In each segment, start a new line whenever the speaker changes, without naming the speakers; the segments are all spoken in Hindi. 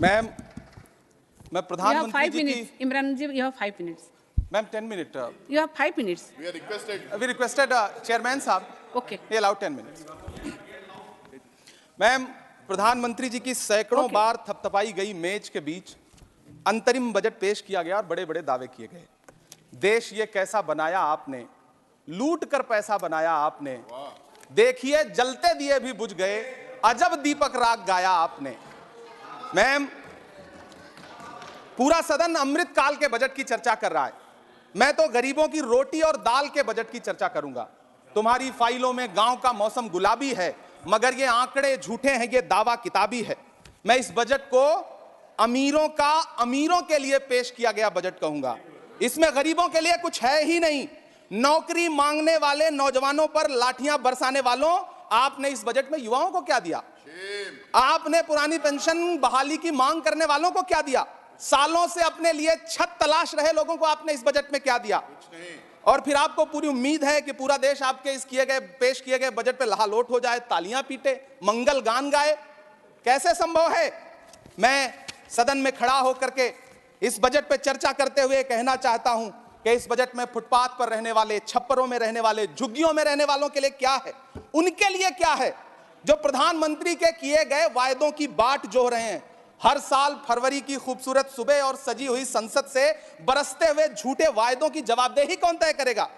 मैम, मैं प्रधानमंत्री जी की
Imran ji, you have 5 minutes.
Ma'am 10 minute
You have 5 minutes.
We requested chairman साहब
Okay.
ये अलाउ 10 मिनट्स। मैम, प्रधानमंत्री जी की सैकड़ों
Okay.
बार थपथपाई गई मेज के बीच अंतरिम बजट पेश किया गया और बड़े बड़े दावे किए गए। देश ये कैसा बनाया आपने, लूट कर पैसा बनाया आपने, देखिए जलते दिए भी बुझ गए, अजब दीपक राग गाया आपने। मैम, पूरा सदन अमृत काल के बजट की चर्चा कर रहा है, मैं तो गरीबों की रोटी और दाल के बजट की चर्चा करूंगा। तुम्हारी फाइलों में गांव का मौसम गुलाबी है, मगर ये आंकड़े झूठे हैं, ये दावा किताबी है। मैं इस बजट को अमीरों का अमीरों के लिए पेश किया गया बजट कहूंगा। इसमें गरीबों के लिए कुछ है ही नहीं। नौकरी मांगने वाले नौजवानों पर लाठियां बरसाने वालों, आपने इस बजट में युवाओं को क्या दिया? आपने पुरानी पेंशन बहाली की मांग करने वालों को क्या दिया? सालों से अपने लिए छत तलाश रहे लोगों को आपने इस बजट में क्या दिया? और फिर आपको पूरी उम्मीद है कि पूरा देश आपके इस पेश किए गए बजट पे लहालोट हो जाए, तालियां पीटे, मंगल गान गाए। कैसे संभव है? मैं सदन में खड़ा होकर के इस बजट पे चर्चा करते हुए कहना चाहता हूं कि इस बजट में फुटपाथ पर रहने वाले, छप्परों में रहने वाले, झुग्गियों में रहने वालों के लिए क्या है, उनके लिए क्या है, जो प्रधानमंत्री के किए गए वायदों की बाट जोह रहे हैं। हर साल फरवरी की खूबसूरत सुबह और सजी हुई संसद से बरसते हुए झूठे वायदों की जवाबदेही कौन तय करेगा?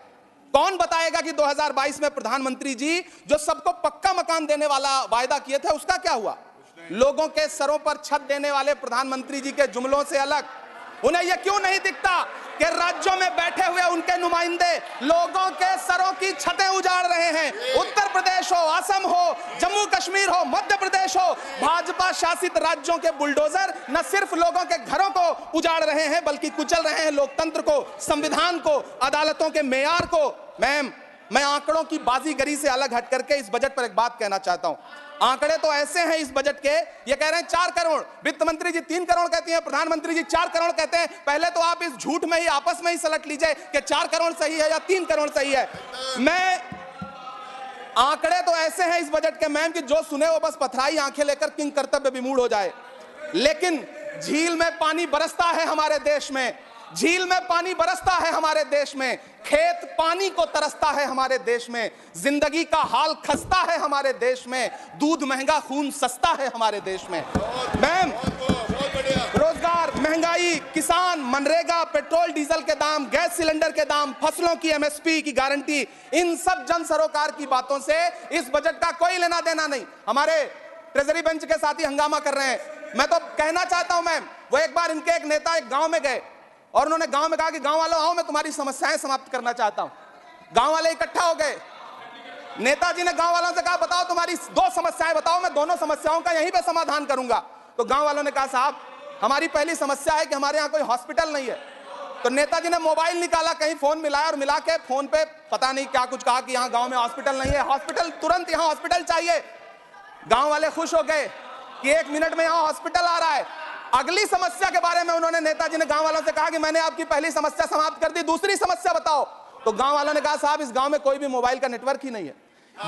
कौन बताएगा कि 2022 में प्रधानमंत्री जी जो सबको पक्का मकान देने वाला वायदा किए थे उसका क्या हुआ? लोगों के सरों पर छत देने वाले प्रधानमंत्री जी के जुमलों से अलग उन्हें यह क्यों नहीं दिखता कि राज्यों में बैठे हुए उनके नुमाइंदे लोगों के सरों की छतें उजाड़ रहे हैं? उत्तर प्रदेश हो, असम हो, जम्मू कश्मीर हो, मध्य प्रदेश हो, भाजपा शासित राज्यों के बुलडोजर न सिर्फ लोगों के घरों को उजाड़ रहे हैं बल्कि कुचल रहे हैं लोकतंत्र को, संविधान को, अदालतों के मेयार को। मैम, मैं आंकड़ों की बाजीगरी से अलग हट करके इस बजट पर एक बात कहना चाहता हूं। आंकड़े तो ऐसे हैं इस बजट के, ये कह रहे हैं 4 करोड़, वित्त मंत्री जी 3 करोड़ कहती हैं, प्रधानमंत्री जी 4 करोड़ कहते हैं। पहले तो आप इस झूठ में ही आपस में ही सलट लीजिए कि 4 करोड़ सही है या 3 करोड़ सही है। मैं आंकड़े तो ऐसे हैं इस बजट के मैम कि जो सुने वो बस पथराई आंखें लेकर किंग कर्तव्य विमूढ़ हो जाए। लेकिन झील में पानी बरसता है हमारे देश में, झील में पानी बरसता है हमारे देश में, खेत पानी को तरसता है हमारे देश में, जिंदगी का हाल खस्ता है हमारे देश में, दूध महंगा खून सस्ता है हमारे देश में। मैम, रोजगार, महंगाई, किसान, मनरेगा, पेट्रोल डीजल के दाम, गैस सिलेंडर के दाम, फसलों की एमएसपी की गारंटी, इन सब जन सरोकार की बातों से इस बजट का कोई लेना देना नहीं। हमारे ट्रेजरी बेंच के साथी हंगामा कर रहे हैं। मैं तो कहना चाहता हूं मैम, वो एक बार इनके एक नेता एक गांव में गए और उन्होंने गांव में कहा कि गांव वालों आओ, मैं तुम्हारी समस्याएं समाप्त करना चाहता हूं। गांव वाले इकट्ठा हो गए। नेताजी ने गांव वालों से कहा बताओ तुम्हारी 2 समस्याएं बताओ, मैं दोनों समस्याओं का यहीं पे समाधान करूंगा। तो गांव वालों ने कहा साहब हमारी पहली समस्या है कि हमारे यहाँ कोई हॉस्पिटल नहीं है। तो नेताजी ने मोबाइल निकाला, कहीं फोन मिलाया और मिला के फोन पे पता नहीं क्या कुछ कहा कि यहाँ गाँव में हॉस्पिटल नहीं है, हॉस्पिटल तुरंत, यहाँ हॉस्पिटल चाहिए। गाँव वाले खुश हो गए कि 1 मिनट में यहाँ हॉस्पिटल आ रहा है। अगली समस्या के बारे में उन्होंने, नेताजी ने गांव वालों से कहा कि मैंने आपकी पहली समस्या समाप्त कर दी, दूसरी समस्या बताओ। तो गांव वालों ने कहा साहब इस गांव में कोई भी मोबाइल का नेटवर्क ही नहीं है।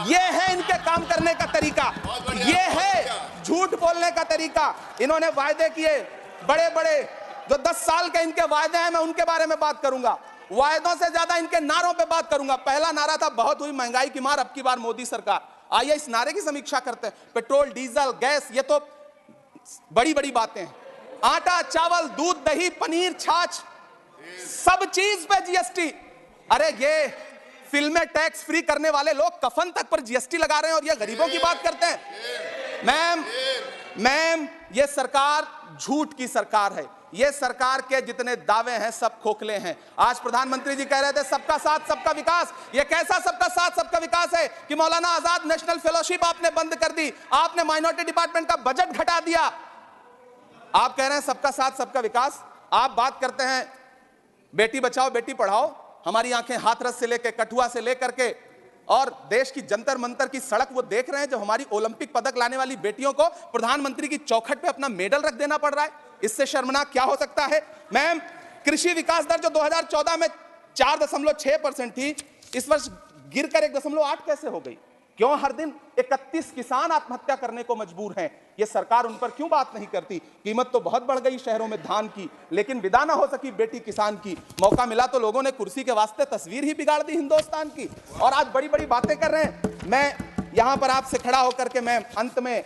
ये है इनके काम करने का तरीका, ये है झूठ बोलने का तरीका। इन्होंने वायदे किए बड़े बड़े, जो 10 साल के इनके वायदे हैं मैं उनके बारे में बात करूंगा। वायदों से ज्यादा इनके नारों पर बात करूंगा। पहला नारा था बहुत हुई महंगाई की मार, अब की बार मोदी सरकार। आइए इस नारे की समीक्षा करते हैं। पेट्रोल, डीजल, गैस, ये तो बड़ी बड़ी बातें हैं। आटा, चावल, दूध, दही, पनीर, छाछ, सब चीज पे जीएसटी। अरे ये फिल्में टैक्स फ्री करने वाले लोग कफन तक पर जीएसटी लगा रहे हैं और ये गरीबों की बात करते हैं। मैम, ये सरकार झूठ की सरकार है। ये सरकार के जितने दावे हैं सब खोखले हैं। आज प्रधानमंत्री जी कह रहे थे सबका साथ सबका विकास। ये कैसा सबका साथ सबका विकास है कि मौलाना आजाद नेशनल फेलोशिप आपने बंद कर दी, आपने माइनॉरिटी डिपार्टमेंट का बजट घटा दिया। आप कह रहे हैं सबका साथ सबका विकास। आप बात करते हैं बेटी बचाओ बेटी पढ़ाओ। हमारी आंखें हाथरस से लेकर, कठुआ से लेकर के और देश की जंतर मंतर की सड़क वो देख रहे हैं जब हमारी ओलंपिक पदक लाने वाली बेटियों को प्रधानमंत्री की चौखट पे अपना मेडल रख देना पड़ रहा है। इससे शर्मनाक क्या हो सकता है? मैम, कृषि विकास दर जो 2014 में 4.6% थी, इस वर्ष गिरकर 1.8 कैसे हो गई? क्यों हर दिन 31 किसान आत्महत्या करने को मजबूर हैं? ये सरकार उन पर क्यों बात नहीं करती? कीमत तो बहुत बढ़ गई शहरों में धान की, लेकिन विदा ना हो सकी बेटी किसान की। मौका मिला तो लोगों ने कुर्सी के वास्ते तस्वीर ही बिगाड़ दी हिंदुस्तान की, और आज बड़ी बड़ी बातें कर रहे हैं। मैं यहां पर आपसे खड़ा होकर के मैं अंत में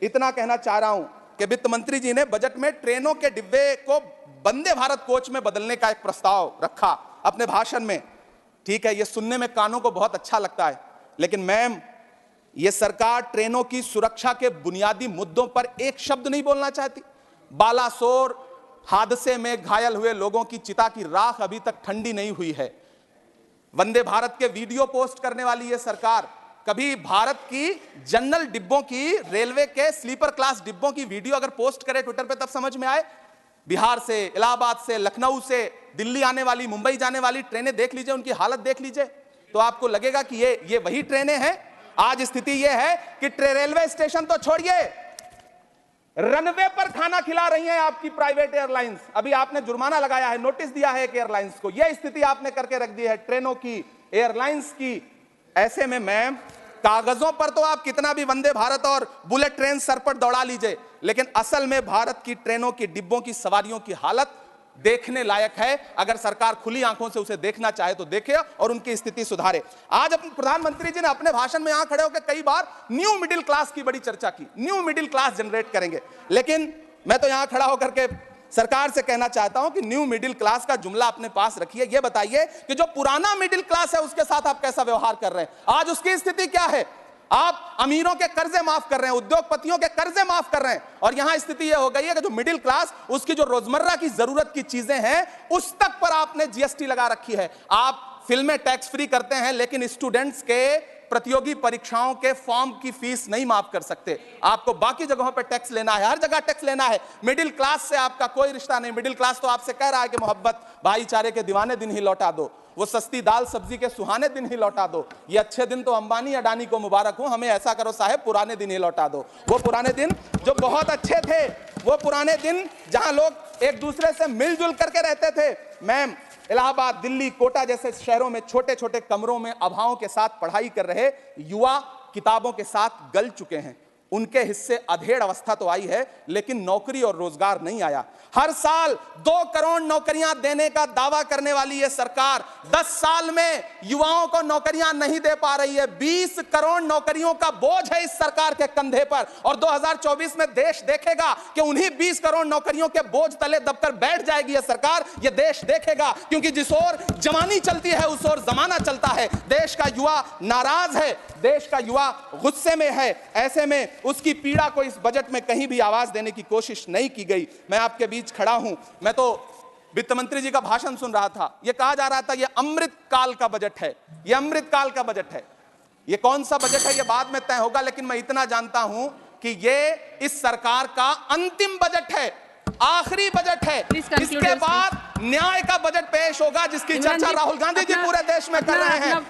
इतना कहना चाह रहा हूं कि वित्त मंत्री जी ने बजट में ट्रेनों के डिब्बे को वंदे भारत कोच में बदलने का एक प्रस्ताव रखा अपने भाषण में। ठीक है, ये सुनने में कानों को बहुत अच्छा लगता है, लेकिन मैम, ये सरकार ट्रेनों की सुरक्षा के बुनियादी मुद्दों पर एक शब्द नहीं बोलना चाहती। बालासोर हादसे में घायल हुए लोगों की चिता की राख अभी तक ठंडी नहीं हुई है। वंदे भारत के वीडियो पोस्ट करने वाली ये सरकार कभी भारत की जनरल डिब्बों की, रेलवे के स्लीपर क्लास डिब्बों की वीडियो अगर पोस्ट करे ट्विटर पे तब समझ में आए। बिहार से, इलाहाबाद से, लखनऊ से दिल्ली आने वाली, मुंबई जाने वाली ट्रेनें देख लीजिए, उनकी हालत देख लीजिए, तो आपको लगेगा कि ये वही ट्रेनें हैं। आज स्थिति यह है कि रेलवे स्टेशन तो छोड़िए, रनवे पर खाना खिला रही हैं आपकी प्राइवेट एयरलाइंस। अभी आपने जुर्माना लगाया है, नोटिस दिया है कि एयरलाइंस को, यह स्थिति आपने करके रख दी है ट्रेनों की, एयरलाइंस की। ऐसे में मैम, कागजों पर तो आप कितना भी वंदे भारत और बुलेट ट्रेन सर पर दौड़ा लीजिए, लेकिन असल में भारत की ट्रेनों की डिब्बों की सवारियों की हालत देखने लायक है। अगर सरकार खुली आंखों से उसे देखना चाहे तो देखे और उनकी स्थिति सुधारे। आज अपने प्रधानमंत्री जी ने अपने भाषण में यहां खड़े होकर कई बार न्यू मिडिल क्लास की बड़ी चर्चा की, न्यू मिडिल क्लास जनरेट करेंगे, लेकिन मैं तो यहां खड़ा होकर के सरकार से कहना चाहता हूं कि न्यू मिडिल क्लास का जुमला अपने पास रखिए। यह बताइए कि जो पुराना मिडिल क्लास है उसके साथ आप कैसा व्यवहार कर रहे हैं? आज उसकी स्थिति क्या है? आप अमीरों के कर्जे माफ कर रहे हैं, उद्योगपतियों के कर्जे माफ कर रहे हैं, और यहां स्थिति यह हो गई है कि जो मिडिल क्लास, उसकी जो रोजमर्रा की जरूरत की चीजें हैं उस तक पर आपने जीएसटी लगा रखी है। आप फिल्में टैक्स फ्री करते हैं, लेकिन स्टूडेंट्स के प्रतियोगी परीक्षाओं के फॉर्म की फीस नहीं माफ कर सकते। आपको बाकी जगहों पर टैक्स लेना है, हर जगह टैक्स लेना है। मिडिल क्लास से आपका कोई रिश्ता नहीं। मिडिल क्लास तो आपसे कह रहा है कि मोहब्बत, भाईचारे के दीवाने दिन ही लौटा दो, वो सस्ती दाल सब्जी के सुहाने दिन ही लौटा दो। ये अच्छे दिन तो अंबानी अडानी को मुबारक हो, हमें ऐसा करो साहब, पुराने दिन ही लौटा दो। वो पुराने दिन जो बहुत अच्छे थे, वो पुराने दिन जहां लोग एक दूसरे से मिलजुल करके रहते थे। मैम, इलाहाबाद, दिल्ली, कोटा जैसे शहरों में छोटे छोटे कमरों में अभावों के साथ पढ़ाई कर रहे युवा किताबों के साथ गल चुके हैं। उनके हिस्से अधेड़ अवस्था तो आई है, लेकिन नौकरी और रोजगार नहीं आया। हर साल 2 करोड़ नौकरियां देने का दावा करने वाली यह सरकार 10 साल में युवाओं को नौकरियां नहीं दे पा रही है। 20 करोड़ नौकरियों का बोझ है इस सरकार के कंधे पर, और 2024 में देश देखेगा कि उन्हीं 20 करोड़ नौकरियों के बोझ तले दबकर बैठ जाएगी यह सरकार। यह देश देखेगा, क्योंकि जिस ओर जवानी चलती है उस ओर जमाना चलता है। देश का युवा नाराज है, देश का युवा गुस्से में है। ऐसे में उसकी पीड़ा को इस बजट में कहीं भी आवाज देने की कोशिश नहीं की गई। मैं आपके बीच खड़ा हूं, मैं तो वित्त मंत्री जी का भाषण सुन रहा था। यह कहा जा रहा था यह अमृत काल का बजट है, यह अमृत काल का बजट है। यह कौन सा बजट है यह बाद में तय होगा, लेकिन मैं इतना जानता हूं कि यह इस सरकार का अंतिम बजट है, आखिरी बजट है। इसके बाद न्याय का बजट पेश होगा, जिसकी चर्चा राहुल गांधी जी पूरे देश में कर रहे हैं।